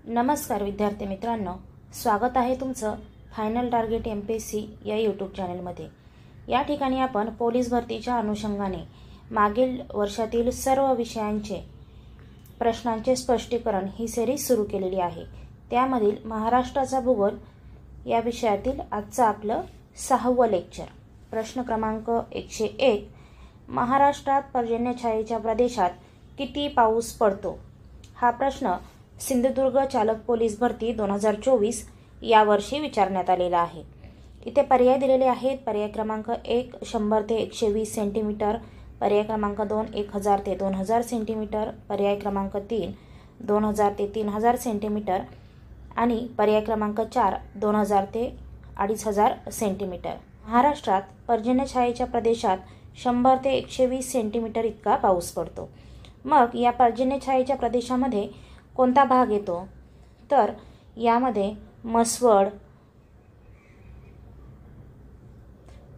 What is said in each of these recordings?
नमस्कार विद्यार्थी मित्रांनो, स्वागत आहे तुमचं फायनल टार्गेट MPSC या यूट्यूब चॅनलमध्ये। या ठिकाणी आपण पोलीस भरतीच्या अनुषंगाने मागील वर्षातील सर्व विषयांचे प्रश्नांचे स्पष्टीकरण ही सिरीज सुरू केलेली आहे। त्यामधील महाराष्ट्राचा भूगोल या विषयातील आजचं आपलं 6वं लेक्चर। प्रश्न क्रमांक 101, महाराष्ट्रात पर्जन्यछायेच्या प्रदेशात किती पाऊस पडतो? हा प्रश्न सिंधुदुर्ग चालक पोलीस भरती 2024 या वर्षी विचारण्यात आलेला आहे। इथे पर्याय दिलेले आहेत। पर्याय क्रमांक 1 100 ते 120 सेंटीमीटर, पर्याय क्रमांक 2 1000 ते 2000 सेंटीमीटर, पर्याय क्रमांक 3 2000 ते 3000 सेंटीमीटर आणि पर्याय क्रमांक 4 2000 ते 2500 सेंटीमीटर। महाराष्ट्रात पर्जन्यछायेच्या प्रदेशात 100 ते 120 सेंटीमीटर इतका पाऊस पडतो। मग या पर्जन्यछायेच्या प्रदेशामध्ये कोणता भाग येतो? तर यामध्ये मसवड,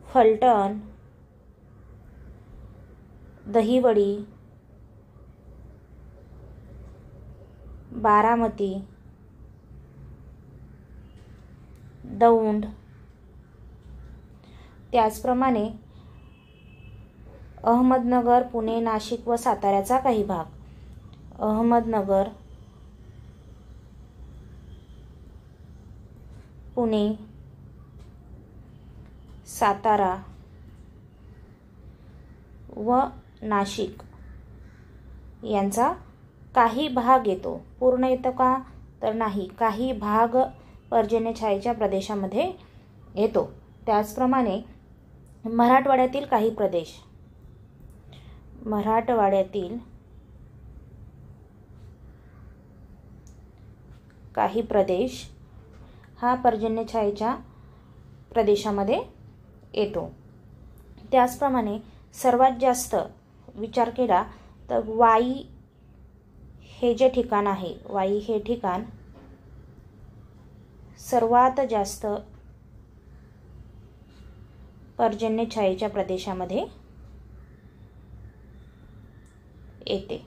फलटण, दहिवडी, बारामती, दौंड, त्याचप्रमाणे अहमदनगर, पुणे, नाशिक व साताऱ्याचा काही भाग। अहमदनगर, पुणे, सातारा व नाशिक यांचा काही भाग येतो। पूर्ण येतो का? तर नाही, काही भाग पर्जन्यछायेच्या प्रदेशामध्ये येतो। त्याचप्रमाणे मराठवाड्यातील काही प्रदेश, मराठवाड्यातील काही प्रदेश हा पर्जन्यछायेच्या प्रदेशामध्ये येतो। त्याचप्रमाणे सर्वात जास्त विचार केला तर वाई हे जे ठिकाण आहे, वाई हे ठिकाण सर्वात जास्त पर्जन्यछायेच्या प्रदेशामध्ये येते।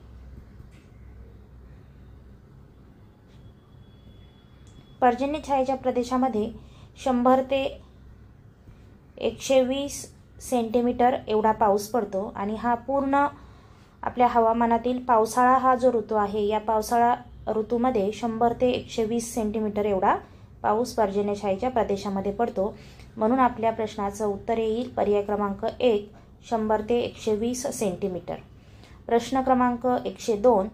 पर्जन्यछायेच्या प्रदेशामध्ये 100 ते 120 सेंटीमीटर एवढा पाऊस पडतो आणि हा पूर्ण आपल्या हवामानातील पावसाळा हा जो ऋतू आहे, या पावसाळा ऋतूमध्ये 100 ते 120 सेंटीमीटर एवढा पाऊस पर्जन्यछायेच्या प्रदेशामध्ये पडतो। म्हणून आपल्या प्रश्नाचं उत्तर येईल पर्याय क्रमांक 1 100 ते 120 सेंटीमीटर। प्रश्न क्रमांक 102,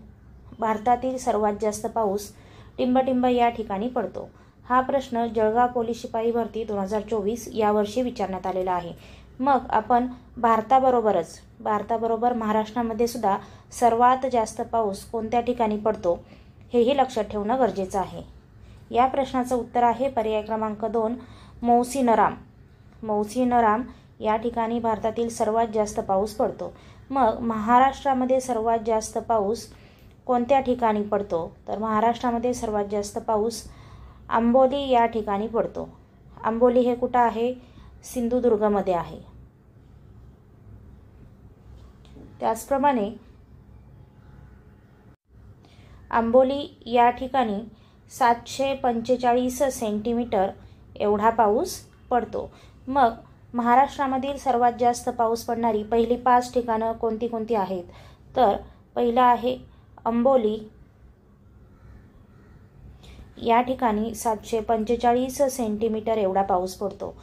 भारतातील सर्वात जास्त पाऊस टिंबटिंब या ठिकाणी पडतो। हा प्रश्न जळगाव पोलीस शिपाई भरती 2024 या वर्षी विचारण्यात आलेला आहे। मग आपण भारताबरोबर महाराष्ट्रामध्ये सुद्धा सर्वात जास्त पाऊस कोणत्या ठिकाणी पडतो हेही लक्षात ठेवणं गरजेचं आहे। या प्रश्नाचं उत्तर आहे पर्याय क्रमांक 2 मौसिनराम। मौसिनराम या ठिकाणी भारतातील सर्वात जास्त पाऊस पडतो। मग महाराष्ट्रामध्ये सर्वात जास्त पाऊस कोणत्या ठिकाणी पडतो? तर महाराष्ट्रामध्ये सर्वात जास्त पाऊस आंबोली या ठिकाणी पडतो। आंबोली हे कुठं आहे? सिंधुदुर्गमध्ये आहे। त्याचप्रमाणे आंबोली या ठिकाणी 745 सेंटीमीटर एवढा पाऊस पडतो। मग महाराष्ट्रामधील सर्वात जास्त पाऊस पडणारी पहिली 5 ठिकाणं कोणती कोणती आहेत? तर पहिलं आहे आंबोली, या ठिकाणी 745 सेंटीमीटर एवढा पाऊस पडतो।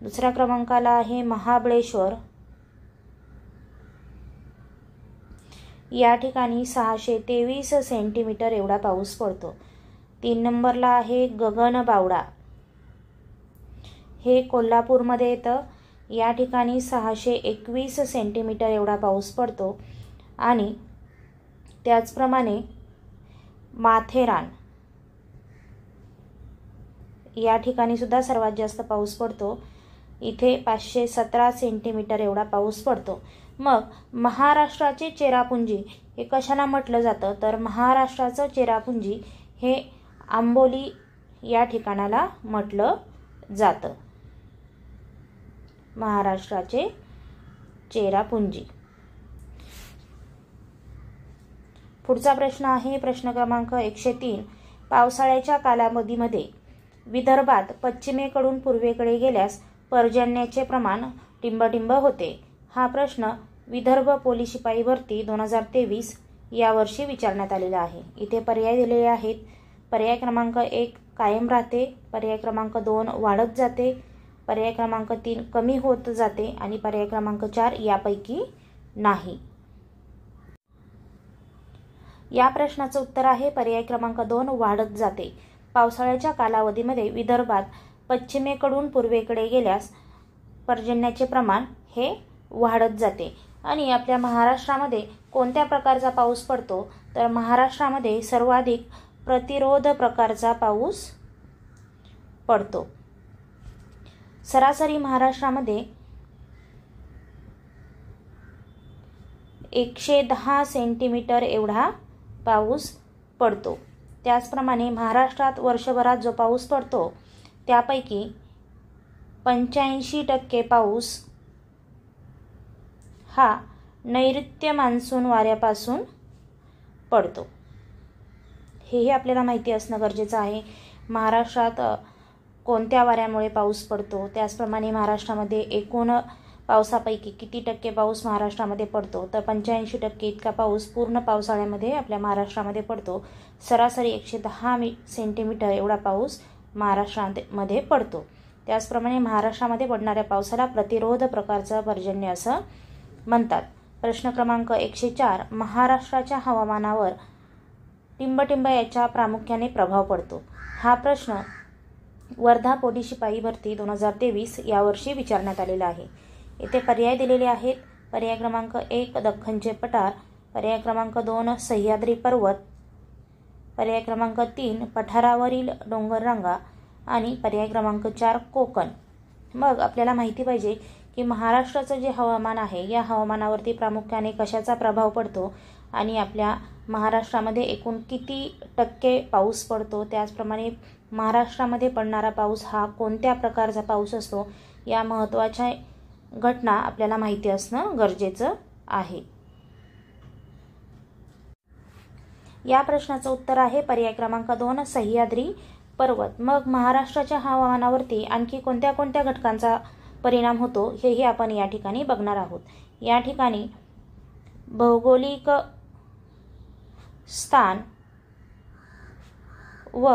दुसऱ्या क्रमांकाला आहे महाबळेश्वर, या ठिकाणी 623 सेंटीमीटर एवढा पाऊस पडतो। 3 नंबरला आहे गगनबावडा, हे कोल्हापूरमध्ये येतं, या ठिकाणी 621 सेंटीमीटर एवढा पाऊस पडतो। आणि त्याचप्रमाणे माथेरान या ठिकाणी सुद्धा सर्वात जास्त पाऊस पडतो। इथे 517 सेंटीमीटर एवढा पाऊस पडतो। मग महाराष्ट्राचे चेरापुंजी हे कशाला म्हटलं जातं? तर महाराष्ट्राचं चेरापुंजी हे आंबोली या ठिकाणाला म्हटलं जातं। महाराष्ट्राचे चेरापुंजी। पुढचा प्रश्न आहे प्रश्न क्रमांक 103, पावसाळ्याच्या कालावधीमध्ये विदर्भात पश्चिमेकडून पूर्वेकडे गेल्यास पर्जन्याचे प्रमाण टिंबटिंब होते? हा प्रश्न विदर्भ पोलीस शिपाई भरती 2023 यावर्षी विचारण्यात आलेला आहे. इथे पर्याय दिलेले आहेत. पर्याय क्रमांक 1 कायम राहते, पर्याय क्रमांक 2 वाढत जाते, पर्याय क्रमांक 3 कमी होत जाते आणि पर्याय क्रमांक 4 यापैकी नाही. या प्रश्नाचं उत्तर आहे पर्याय क्रमांक 2 वाढत जाते. पावसाळ्याच्या कालावधीमध्ये विदर्भात पश्चिमेकडून पूर्वेकडे गेल्यास पर्जन्याचे प्रमाण हे वाढत जाते. आणि आपल्या महाराष्ट्रामध्ये कोणत्या प्रकारचा पाऊस पडतो? तर महाराष्ट्रामध्ये सर्वाधिक प्रतिरोध प्रकारचा पाऊस पडतो. सरासरी महाराष्ट्रामध्ये 110 सेंटीमीटर एवढा पाऊस पडतो. त्याचप्रमाणे महाराष्ट्रात वर्षभरात जो पाऊस पडतो त्यापैकी 85% पाऊस हा नैऋत्य मान्सून वाऱ्यापासून पडतो. हेही आपल्याला माहिती असणं गरजेचं आहे. महाराष्ट्रात कोणत्या वाऱ्यामुळे पाऊस पडतो, त्याचप्रमाणे महाराष्ट्रामध्ये एकूण पावसापैकी किती टक्के पाऊस महाराष्ट्रामध्ये पडतो? तर 85% इतका पाऊस पूर्ण पावसाळ्यामध्ये आपल्या महाराष्ट्रामध्ये पडतो. सरासरी 110 सेंटीमीटर एवढा पाऊस महाराष्ट्रामध्ये पडतो. त्याचप्रमाणे महाराष्ट्रामध्ये पडणाऱ्या पावसाला प्रतिरोध प्रकारचं पर्जन्य असं म्हणतात. प्रश्न क्रमांक 104 महाराष्ट्राच्या हवामानावर टिंबटिंब याचा प्रामुख्याने प्रभाव पडतो. हा प्रश्न वर्धा पोलीस शिपाई भरती 2023 यावर्षी विचारण्यात आलेला आहे. येथे पर्याय दिलेले आहेत. पर्याय क्रमांक 1 दख्खनचे पठार, पर्याय क्रमांक 2 सह्याद्री पर्वत, पर्याय क्रमांक 3 पठारावरील डोंगररांगा आणि पर्याय क्रमांक 4 कोकण. मग आपल्याला माहिती पाहिजे की महाराष्ट्राचं जे हवामान आहे या हवामानावरती प्रामुख्याने कशाचा प्रभाव पडतो आणि आपल्या महाराष्ट्रामध्ये एकूण किती टक्के पाऊस पडतो, त्याचप्रमाणे महाराष्ट्रामध्ये पडणारा पाऊस हा कोणत्या प्रकारचा पाऊस असतो, या महत्त्वाच्या घटना आपल्याला माहिती असणं गरजेचं आहे. या प्रश्नाचं उत्तर आहे पर्याय क्रमांक 2 सह्याद्री पर्वत. मग महाराष्ट्राच्या हवामानावरती आणखी कोणत्या कोणत्या घटकांचा परिणाम होतो हेही आपण या ठिकाणी बघणार आहोत. या ठिकाणी भौगोलिक स्थान व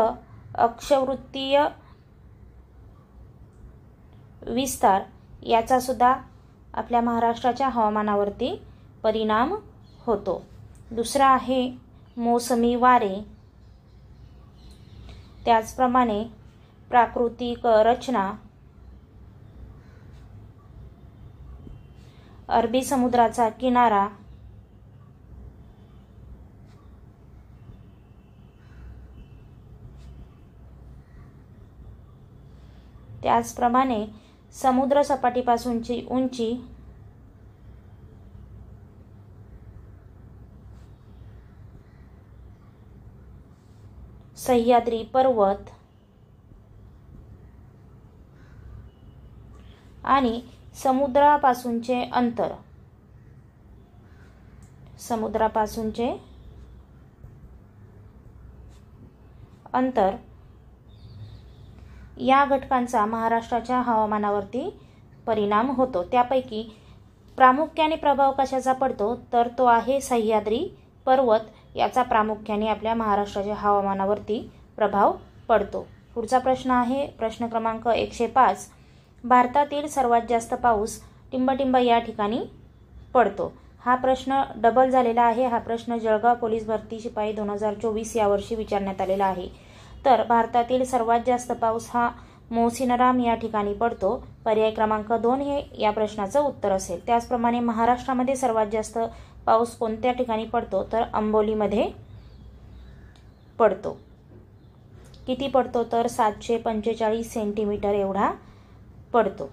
अक्षवृत्तीय विस्तार याचा सुद्धा आपल्या महाराष्ट्राच्या हवामानावरती परिणाम होतो. दुसरा आहे मोसमी वारे, त्याचप्रमाणे प्राकृतिक रचना, अरबी समुद्राचा किनारा, त्याचप्रमाणे समुद्र सपाटीपासूनची उंची, सह्याद्री पर्वत आणि समुद्रापासूनचे अंतर. समुद्रापासूनचे अंतर या घटकांचा महाराष्ट्राच्या हवामानावरती परिणाम होतो. त्यापैकी प्रामुख्याने प्रभाव कशाचा पडतो तर तो आहे सह्याद्री पर्वत याचा प्रामुख्याने आपल्या महाराष्ट्राच्या हवामानावरती प्रभाव पडतो. पुढचा प्रश्न आहे प्रश्न क्रमांक 105 भारतातील सर्वात जास्त पाऊस टिंबटिंब या ठिकाणी पडतो. हा प्रश्न डबल झालेला आहे. हा प्रश्न जळगाव पोलीस भरती शिपाई 2024 यावर्षी विचारण्यात आलेला आहे. तर भारतातील सर्वात जास्त पाऊस हा मोसिनराम या ठिकाणी पडतो. पर्याय क्रमांक 2 हे या प्रश्नाचं उत्तर असेल. त्याचप्रमाणे महाराष्ट्रामध्ये सर्वात जास्त पाऊस कोणत्या ठिकाणी पडतो तर अंबोलीमध्ये पडतो. किती पडतो तर 745 सेंटीमीटर एवढा पडतो.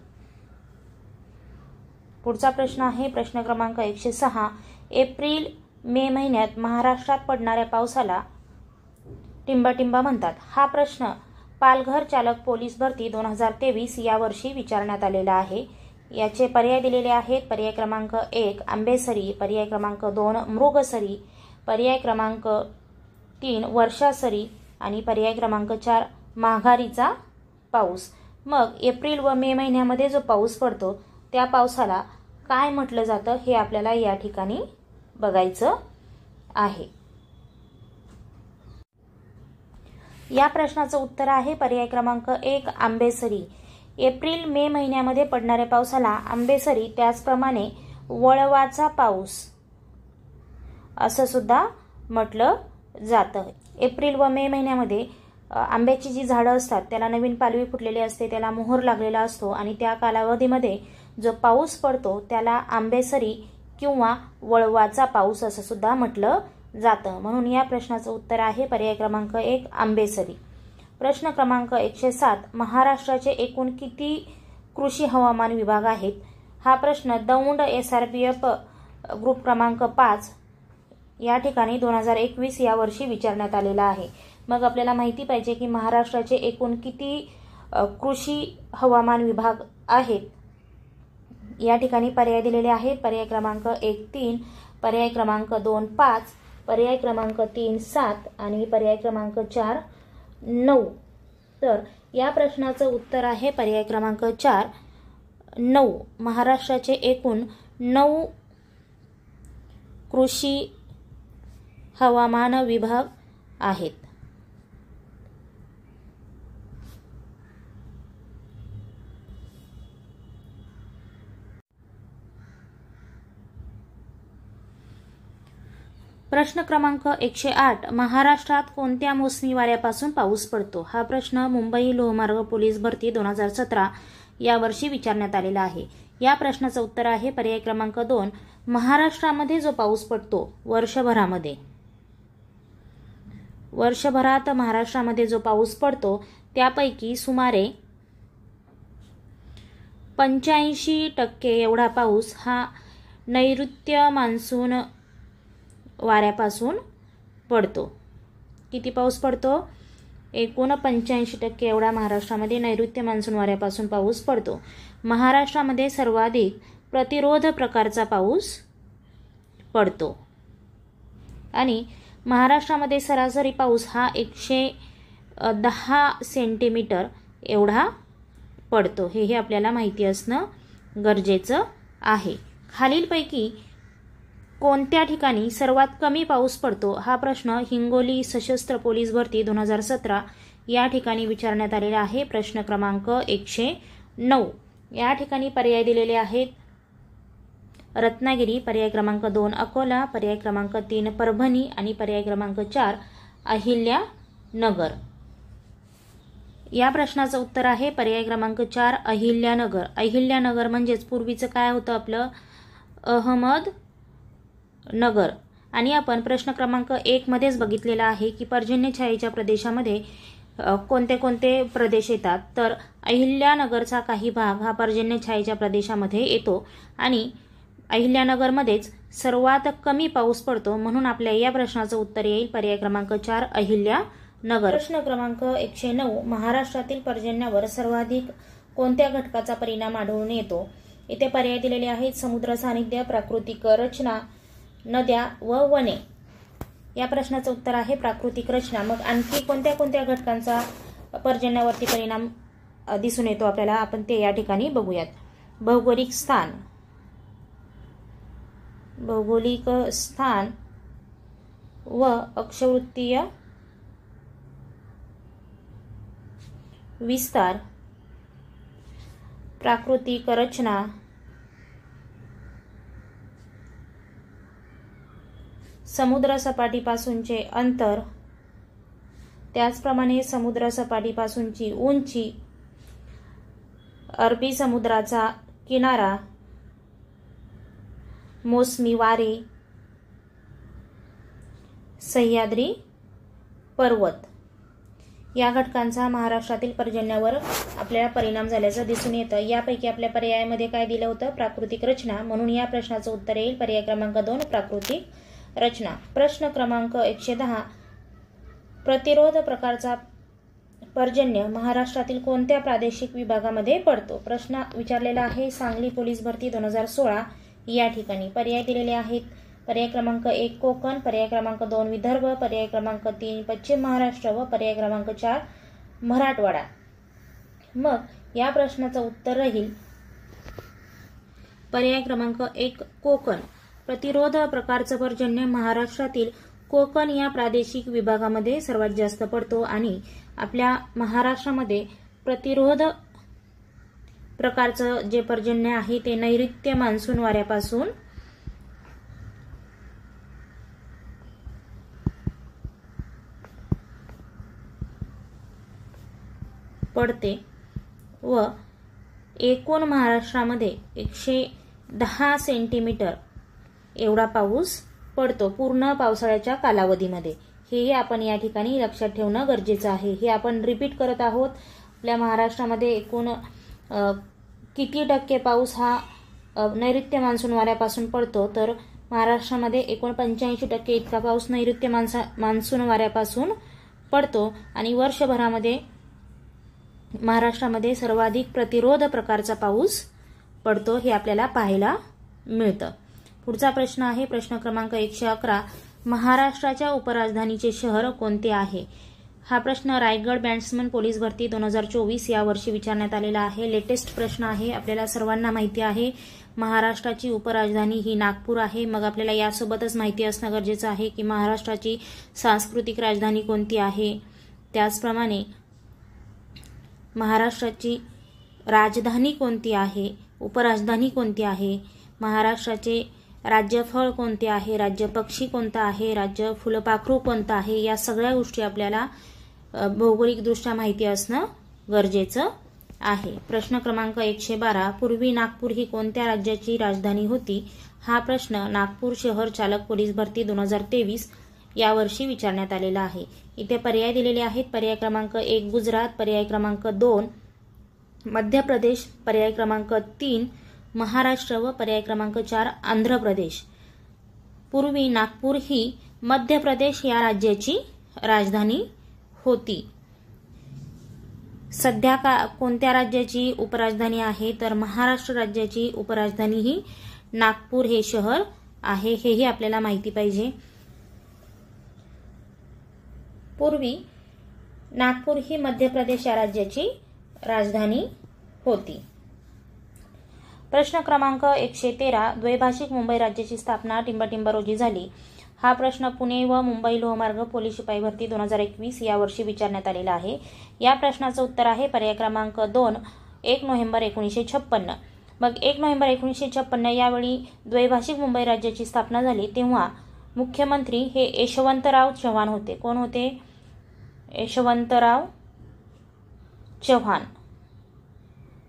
पुढचा प्रश्न आहे प्रश्न क्रमांक 106 एप्रिल मे महिन्यात महाराष्ट्रात पडणाऱ्या पावसाला टिंबटिंब म्हणतात. हा प्रश्न पालघर चालक पोलीस भरती 2023 यावर्षी विचारण्यात आलेला आहे. याचे पर्याय दिलेले आहेत. पर्याय क्रमांक 1 आंबेसरी, पर्याय क्रमांक 2 मृगसरी, पर्याय क्रमांक 3 वर्षासरी, आणि पर्याय क्रमांक 4 माघारीचा पाऊस. मग एप्रिल व मे महिन्यामध्ये जो पाऊस पडतो त्या पावसाला काय म्हटलं जातं हे आपल्याला या ठिकाणी बघायचं आहे. या प्रश्नाचं उत्तर आहे पर्याय क्रमांक 1 आंबेसरी. एप्रिल मे महिन्यामध्ये पडणाऱ्या पावसाला आंबेसरी, त्याचप्रमाणे वळवाचा पाऊस असं सुद्धा म्हटलं जातं. एप्रिल व मे महिन्यामध्ये आंब्याची जी झाडं असतात त्याला नवीन पालवी फुटलेली असते, त्याला मोहर लागलेला असतो आणि त्या कालावधीमध्ये जो पाऊस पडतो त्याला आंबेसरी किंवा वळवाचा पाऊस असं सुद्धा म्हटलं जातं. म्हणून या प्रश्नाचं उत्तर आहे पर्याय क्रमांक 1 आंबेसरी. प्रश्न क्रमांक 107 महाराष्ट्राचे एकूण किती कृषी हवामान विभाग आहेत? हा प्रश्न दौंड SRPF ग्रुप क्रमांक 5 या ठिकाणी 2021 या वर्षी विचारण्यात आलेला आहे. मग आपल्याला माहिती पाहिजे की महाराष्ट्राचे एकूण किती कृषी हवामान विभाग आहेत. या ठिकाणी पर्याय दिलेले आहेत. पर्याय क्रमांक 1 3, पर्याय क्रमांक 2 5, पर्याय क्रमांक 3 7 आणि पर्याय क्रमांक 4 9. तर या प्रश्नाचं उत्तर आहे पर्याय क्रमांक 4 9. महाराष्ट्राचे एकूण 9 कृषी हवामान विभाग आहेत. प्रश्न क्रमांक 108 महाराष्ट्रात कोणत्या मोसमी वाऱ्यापासून पाऊस पडतो? हा प्रश्न मुंबई लोहमार्ग पोलीस भरती 2017 या वर्षी विचारण्यात आलेला आहे. या प्रश्नाचं उत्तर आहे पर्याय क्रमांक 2 महाराष्ट्रामध्ये जो पाऊस पडतो वर्षभरात महाराष्ट्रामध्ये जो पाऊस पडतो त्यापैकी सुमारे 85% एवढा पाऊस हा नैऋत्य मान्सून वाऱ्यापासून पडतो. किती पाऊस पडतो? एकूण 85% एवढा महाराष्ट्रामध्ये नैऋत्य मान्सून वाऱ्यापासून पाऊस पडतो. महाराष्ट्रामध्ये सर्वाधिक प्रतिरोध प्रकारचा पाऊस पडतो आणि महाराष्ट्रामध्ये सरासरी पाऊस हा 110 सेंटीमीटर एवढा पडतो. हे आपल्याला माहिती असणं गरजेचं आहे. खालीलपैकी कोणत्या ठिकाणी सर्वात कमी पाऊस पडतो? हा प्रश्न हिंगोली सशस्त्र पोलीस भरती 2017 या ठिकाणी विचारण्यात आलेला आहे. प्रश्न क्रमांक 109. या ठिकाणी पर्याय दिलेले आहेत. रत्नागिरी, पर्याय क्रमांक 2 अकोला, पर्याय क्रमांक 3 परभणी आणि पर्याय क्रमांक 4 अहिल्यानगर. या प्रश्नाचं उत्तर आहे पर्याय क्रमांक 4 अहिल्यानगर. अहिल्यानगर म्हणजेच पूर्वीचं काय होतं आपलं अहमदनगर. आणि आपण प्रश्न क्रमांक 1 मध्येच बघितलेला आहे की पर्जन्यछायेच्या प्रदेशामध्ये कोणते कोणते प्रदेश येतात. तर अहिल्यानगरचा काही भाग हा पर्जन्यछायेच्या प्रदेशामध्ये येतो आणि अहिल्यानगरमध्येच सर्वात कमी पाऊस पडतो. म्हणून आपल्या या प्रश्नाचं उत्तर येईल पर्याय क्रमांक 4 अहिल्यानगर. प्रश्न क्रमांक 109 महाराष्ट्रातील पर्जन्यावर सर्वाधिक कोणत्या घटकाचा परिणाम आढळून येतो? इथे पर्याय दिलेले आहेत. समुद्र सानिध्य, प्राकृतिक रचना, नद्या व वने. या प्रश्नाचं उत्तर आहे प्राकृतिक रचना. मग आणखी कोणत्या कोणत्या घटकांचा पर्जन्यावरती परिणाम दिसून येतो आपल्याला, आपण ते या ठिकाणी बघूयात. भौगोलिक स्थान व अक्षवृत्तीय विस्तार, प्राकृतिक रचना, समुद्र सपाटीपासूनचे अंतर, त्याचप्रमाणे समुद्र सपाटीपासूनची उंची, अरबी समुद्राचा किनारा, मोसमी वारे, सह्याद्री पर्वत. या घटकांचा महाराष्ट्रातील पर्जन्यावर आपल्याला परिणाम झाल्याचं दिसून येतं. यापैकी आपल्या पर्यायामध्ये काय दिलं होतं? प्राकृतिक रचना. म्हणून या प्रश्नाचं उत्तर येईल पर्याय क्रमांक 2 प्राकृतिक रचना. प्रश्न क्रमांक 110 प्रतिरोध प्रकारचा पर्जन्य महाराष्ट्रातील कोणत्या प्रादेशिक विभागामध्ये पडतो? प्रश्न विचारलेला आहे सांगली पोलीस भरती 2016 या ठिकाणी. पर्याय दिलेले आहेत. पर्याय क्रमांक 1 कोकण, पर्याय क्रमांक 2 विदर्भ, पर्याय क्रमांक 3 पश्चिम महाराष्ट्र व पर्याय क्रमांक 4 मराठवाडा। मग या प्रश्नाचं उत्तर राहील पर्याय क्रमांक 1 कोकण। प्रतिरोध प्रकारचं पर्जन्य महाराष्ट्रातील कोकण या प्रादेशिक विभागामध्ये सर्वात जास्त पडतो आणि आपल्या महाराष्ट्रामध्ये प्रतिरोध प्रकारचं जे पर्जन्य आहे ते नैऋत्य मान्सून वाऱ्यापासून पडते व एकूण महाराष्ट्रामध्ये 110 सेंटीमीटर एवढा पाऊस पडतो पूर्ण पावसाळ्याच्या कालावधीमध्ये। हे आपण या ठिकाणी लक्षात ठेवणं गरजेचं आहे। हे आपण रिपीट करत आहोत। आपल्या महाराष्ट्रामध्ये एकूण किती टक्के पाऊस हा नैऋत्य मान्सून वाऱ्यापासून पडतो, तर महाराष्ट्रामध्ये एकूण 85% इतका पाऊस नैऋत्य मान्सून वाऱ्यापासून पडतो आणि वर्षभरामध्ये महाराष्ट्रामध्ये सर्वाधिक प्रतिरोध प्रकारचा पाऊस पडतो हे आपल्याला पाहायला मिळतं। पुढचा प्रश्न आहे प्रश्न क्रमांक 111, महाराष्ट्राच्या उपराजधानीचे शहर कोणते आहे? हा प्रश्न रायगड बॅट्समन पोलीस भरती 2024 या वर्षी विचारण्यात आलेला आहे। लेटेस्ट प्रश्न आहे। आपल्याला सर्वांना माहिती आहे महाराष्ट्राची उपराजधानी ही नागपूर आहे। मग आपल्याला यासोबतच माहिती असणं गरजेचं आहे की महाराष्ट्राची सांस्कृतिक राजधानी कोणती आहे। त्याचप्रमाणे महाराष्ट्राची राजधानी कोणती आहे, उपराजधानी कोणती आहे, महाराष्ट्राचे राज्यफळ कोणते आहे, राज्यपक्षी कोणता आहे, राज्य फुलपाखरू कोणता आहे, या सगळ्या गोष्टी आपल्याला भौगोलिकदृष्ट्या माहिती असणं गरजेचं आहे। प्रश्न क्रमांक 112, पूर्वी नागपूर ही कोणत्या राज्याची राजधानी होती? हा प्रश्न नागपूर शहर चालक पोलीस भरती 2023 या वर्षी विचारण्यात आलेला आहे। इथे पर्याय दिलेले आहेत। पर्याय क्रमांक 1 गुजरात, पर्याय क्रमांक 2 मध्य प्रदेश, पर्याय क्रमांक 3 महाराष्ट्र व पर्याय क्रमांक 4 आंध्र प्रदेश। पूर्वी नागपूर ही मध्य प्रदेश या राज्याची राजधानी होती। सध्या कोणत्या राज्याची उपराजधानी आहे, तर महाराष्ट्र राज्याची उपराजधानी ही नागपूर हे शहर आहे। हेही आपल्याला माहिती पाहिजे। पूर्वी नागपूर ही मध्य प्रदेश या राज्याची राजधानी होती। प्रश्न क्रमांक 113, द्वैभाषिक मुंबई राज्याची स्थापना टिंबटिंब रोजी झाली। हा प्रश्न पुणे व मुंबई लोहमार्ग पोलीस शिपाई भरती 2021 या वर्षी विचारण्यात आलेला आहे। या प्रश्नाचं उत्तर आहे पर्याय क्रमांक 2 1 नोव्हेंबर 1956। मग 1 नोव्हेंबर 1956 यावेळी द्वैभाषिक मुंबई राज्याची स्थापना झाली तेव्हा मुख्यमंत्री हे यशवंतराव चव्हाण होते। कोण होते? यशवंतराव चव्हाण।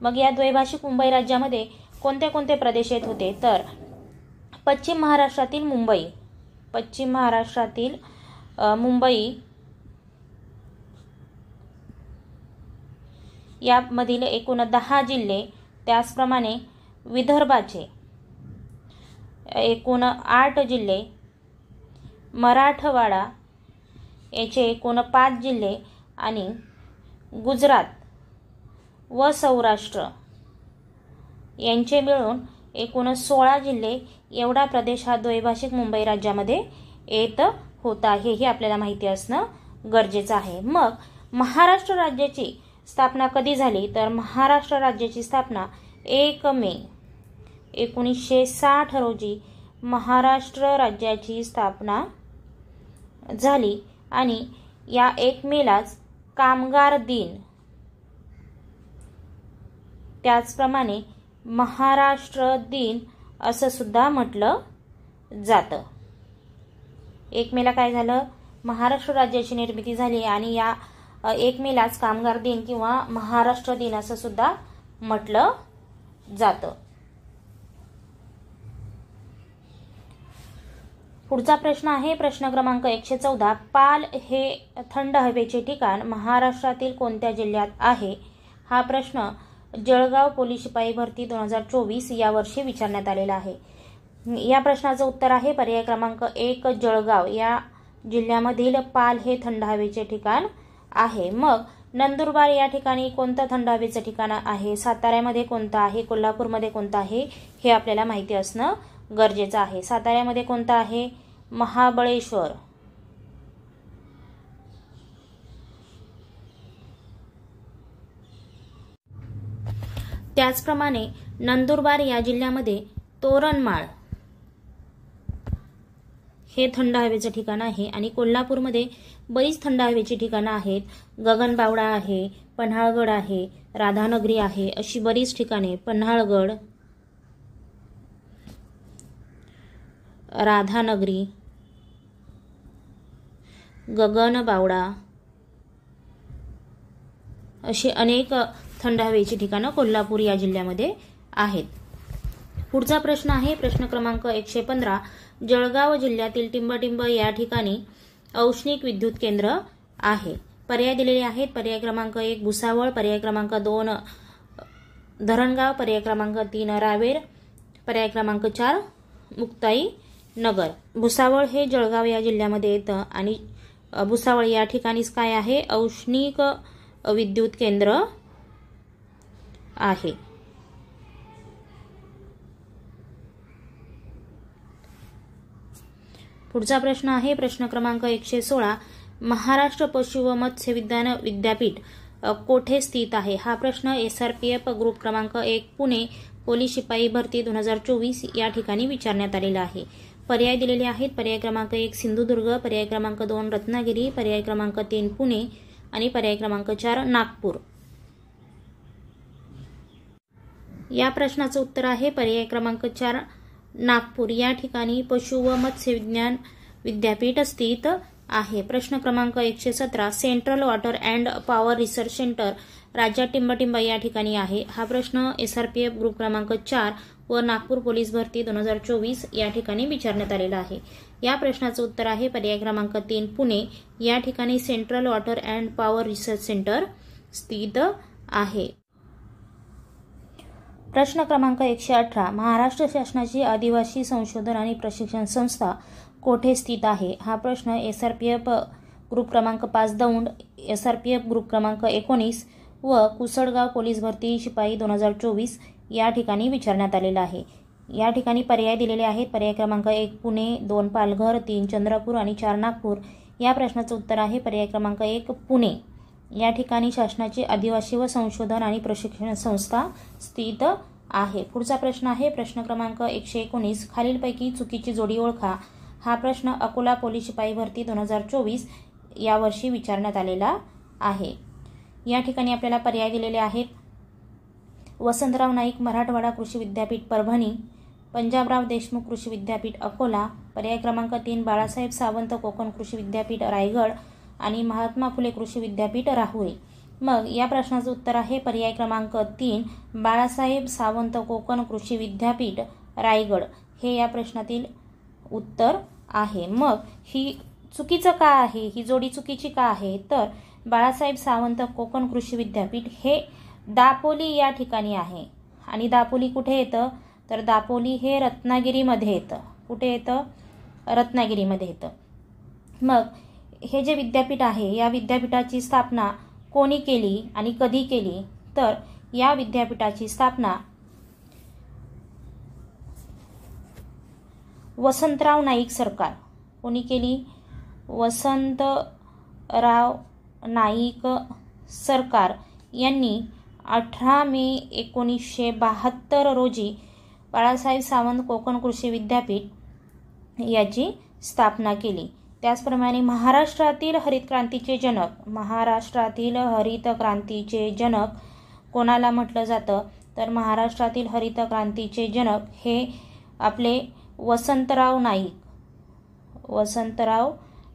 मग या द्वैभाषिक मुंबई राज्यामध्ये कोणते कोणते प्रदेश येत होते, तर पश्चिम महाराष्ट्रातील मुंबई, पश्चिम महाराष्ट्रातील मुंबई यामधील एकूण 10 जिल्हे, त्याचप्रमाणे विदर्भाचे एकूण 8 जिल्हे, मराठवाडा याचे एकूण 5 जिल्हे आणि गुजरात व सौराष्ट्र यांचे मिळून एकूण 16 जिल्हे एवढा प्रदेश हा द्वैभाषिक मुंबई राज्यामध्ये येत होता। हेही आपल्याला माहिती असणं गरजेचं आहे। मग महाराष्ट्र राज्याची स्थापना कधी झाली, तर महाराष्ट्र राज्याची स्थापना 1 मे 1960 रोजी महाराष्ट्र राज्याची स्थापना झाली आणि या 1 मेलाच कामगार दिन, त्याचप्रमाणे महाराष्ट्र दिन असं सुद्धा म्हटलं जातं। 1 मेला काय झालं, महाराष्ट्र राज्याची निर्मिती झाली आणि या 1 मेलाच कामगार दिन किंवा महाराष्ट्र दिन असं सुद्धा म्हटलं जातं। पुढचा प्रश्न आहे प्रश्न क्रमांक 114, पाल हे थंड हवेचे ठिकाण महाराष्ट्रातील कोणत्या जिल्ह्यात आहे? हा प्रश्न जळगाव पोलीस शिपाई भरती 2024 या वर्षी विचारण्यात आलेला आहे। या प्रश्नाचं उत्तर आहे पर्याय क्रमांक 1 जळगाव या जिल्ह्यामधील पाल हे थंड हवेचे ठिकाण आहे। मग नंदुरबार या ठिकाणी कोणतं थंड हवेचं ठिकाण आहे, साताऱ्यामध्ये कोणतं आहे, कोल्हापूरमध्ये कोणतं आहे, हे आपल्याला माहिती असणं गरजेचं आहे. साताऱ्यामध्ये कोणतं आहे? महाबळेश्वर. त्याचप्रमाणे नंदुरबार या जिल्ह्यामध्ये तोरणमाळ हे थंड हवेचं ठिकाण आहे. आणि कोल्हापूरमध्ये बरीच थंड हवेची ठिकाणं आहेत. गगनबावडा आहे, पन्हाळगड आहे, राधानगरी आहे, अशी बरीच ठिकाणे. पन्हाळगड, राधानगरी, गगनबावडा अशी अनेक थंड हवेची ठिकाणं कोल्हापूर या जिल्ह्यामध्ये आहेत. पुढचा प्रश्न आहे प्रश्न क्रमांक 115. जळगाव जिल्ह्यातील टिंबटिंब या ठिकाणी औष्णिक विद्युत केंद्र आहे. पर्याय दिलेले आहेत. पर्याय क्रमांक 1 भुसावळ, पर्याय क्रमांक 2 धरणगाव, पर्याय क्रमांक 3 रावेर, पर्याय क्रमांक 4 मुक्ताई नगर. भुसावळ हे जळगाव या जिल्ह्यामध्ये येतं आणि भुसावळ या ठिकाणीच काय आहे? औष्णिक विद्युत केंद्र आहे. पुढचा प्रश्न आहे प्रश्न क्रमांक 116. महाराष्ट्र पशु व मत्स्य विज्ञान विद्यापीठ कोठे स्थित आहे? हा प्रश्न SRPF ग्रुप क्रमांक 1 पुणे पोलीस शिपाई भरती 2024 या ठिकाणी विचारण्यात आलेला आहे. पर्याय दिलेले आहेत. पर्याय क्रमांक 1 सिंधुदुर्ग, पर्याय क्रमांक 2 रत्नागिरी, पर्याय क्रमांक 3 पुणे आणि पर्याय क्रमांक 4 नागपूर. या प्रश्नाचं उत्तर आहे पर्याय क्रमांक 4 नागपूर या ठिकाणी पशु व मत्स्य विज्ञान विद्यापीठ स्थित आहे. प्रश्न क्रमांक 117. Central water and power research centre राज्यात टिंबटिंब या ठिकाणी आहे. हा प्रश्न SRPF ग्रुप क्रमांक 4 व नागपूर पोलीस भरती 2024 या ठिकाणी विचारण्यात आलेला आहे. या प्रश्नाचं उत्तर आहे पर्याय क्रमांक 3 पुणे या ठिकाणी central water and power research centre स्थित आहे. प्रश्न क्रमांक 118. महाराष्ट्र शासनाची आदिवासी संशोधन आणि प्रशिक्षण संस्था कोठे स्थित आहे? हा प्रश्न SRPF ग्रुप क्रमांक 5 दौंड, SRPF ग्रुप क्रमांक 19 व कुसडगाव पोलीस भरती शिपाई 2024 या ठिकाणी विचारण्यात आलेला आहे. या ठिकाणी पर्याय दिलेले आहेत. पर्याय क्रमांक 1 पुणे, 2 पालघर, 3 चंद्रपूर आणि 4 नागपूर. या प्रश्नाचं उत्तर आहे पर्याय क्रमांक 1 पुणे या ठिकाणी शासनाची आदिवासी व संशोधन आणि प्रशिक्षण संस्था स्थित आहे. पुढचा प्रश्न आहे प्रश्न क्रमांक 119. खालीलपैकी चुकीची जोडी ओळखा. हा प्रश्न अकोला पोलीस शिपाई भरती 2024 या वर्षी विचारण्यात आलेला आहे. या ठिकाणी आपल्याला पर्याय दिलेले आहेत. वसंतराव नाईक मराठवाडा कृषी विद्यापीठ परभणी, पंजाबराव देशमुख कृषी विद्यापीठ अकोला, पर्याय क्रमांक 3 बाळासाहेब सावंत कोकण कृषी विद्यापीठ रायगड आणि महात्मा फुले कृषी विद्यापीठ राहुरी. मग या प्रश्नाचं उत्तर आहे पर्याय क्रमांक 3 बाळासाहेब सावंत कोकण कृषी विद्यापीठ रायगड हे या प्रश्नातील उत्तर आहे. मग ही चुकीचं का आहे? ही जोडी चुकीची का आहे? तर बाळासाहेब सावंत कोकण कृषी विद्यापीठ हे दापोली या ठिकाणी आहे. आणि दापोली कुठे येतं? तर दापोली हे रत्नागिरीमध्ये येतं. कुठे येतं? रत्नागिरीमध्ये येतं. मग हे जे विद्यापीठ आहे या विद्यापीठाची स्थापना कोणी केली आणि कधी केली? तर या विद्यापीठाची स्थापना वसंतराव नाईक सरकार. कोणी केली? वसंतराव नाईक सरकार यांनी 18 मे 1972 रोजी बाळासाहेब सावंत कोकण कृषी विद्यापीठ याची स्थापना केली. त्याचप्रमाणे महाराष्ट्रातील हरित क्रांतीचे जनक कोणाला म्हटलं जातं? तर महाराष्ट्रातील हरित क्रांतीचे जनक हे आपले वसंतराव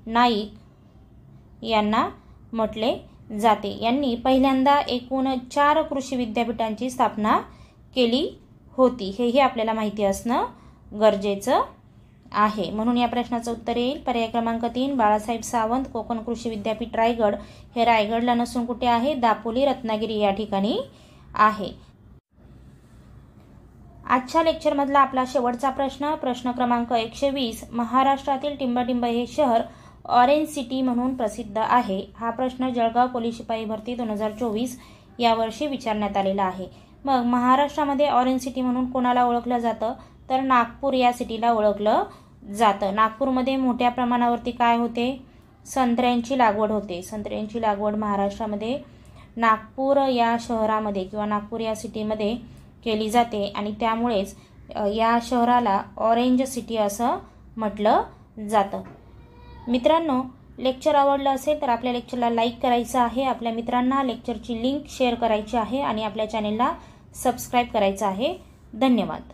नाईक यांना म्हटले जाते. यांनी पहिल्यांदा एकूण 4 कृषी विद्यापीठांची स्थापना केली होती. हेही आपल्याला माहिती असणं गरजेचं आहे. म्हणून या प्रश्नाचं उत्तर येईल पर्याय क्रमांक 3 बाळासाहेब सावंत कोकण कृषी विद्यापीठ रायगड. हे रायगडला नसून कुठे आहे? दापोली रत्नागिरी या ठिकाणी आहे. आजच्या लेक्चरमधला आपला शेवटचा प्रश्न क्रमांक 120. महाराष्ट्रातील टिंबटिंब हे शहर ऑरेंज सिटी म्हणून प्रसिद्ध आहे. हा प्रश्न जळगाव पोलीस शिपाई भरती 2024 या वर्षी विचारण्यात आलेला आहे. मग महाराष्ट्रामध्ये ऑरेंज सिटी म्हणून कोणाला ओळखलं जातं? तर नागपूर या सिटीला ओळखलं जातं। नागपूरमध्ये मोठ्या प्रमाणावरती काय होते? संत्र्यांची लागवड होते। संत्र्यांची लागवड महाराष्ट्रामध्ये नागपूर या शहरामध्ये किंवा नागपूर या सिटीमध्ये केली जाते आणि त्यामुळेच या शहराला ऑरेंज सिटी असं म्हटलं जातं। मित्रांनो, लेक्चर आवडलं असेल तर आपल्या लेक्चरला लाईक करायचं आहे, आपल्या मित्रांना लेक्चरची लिंक शेअर करायची आहे आणि आपल्या चॅनेलला सबस्क्राईब करायचं आहे। धन्यवाद।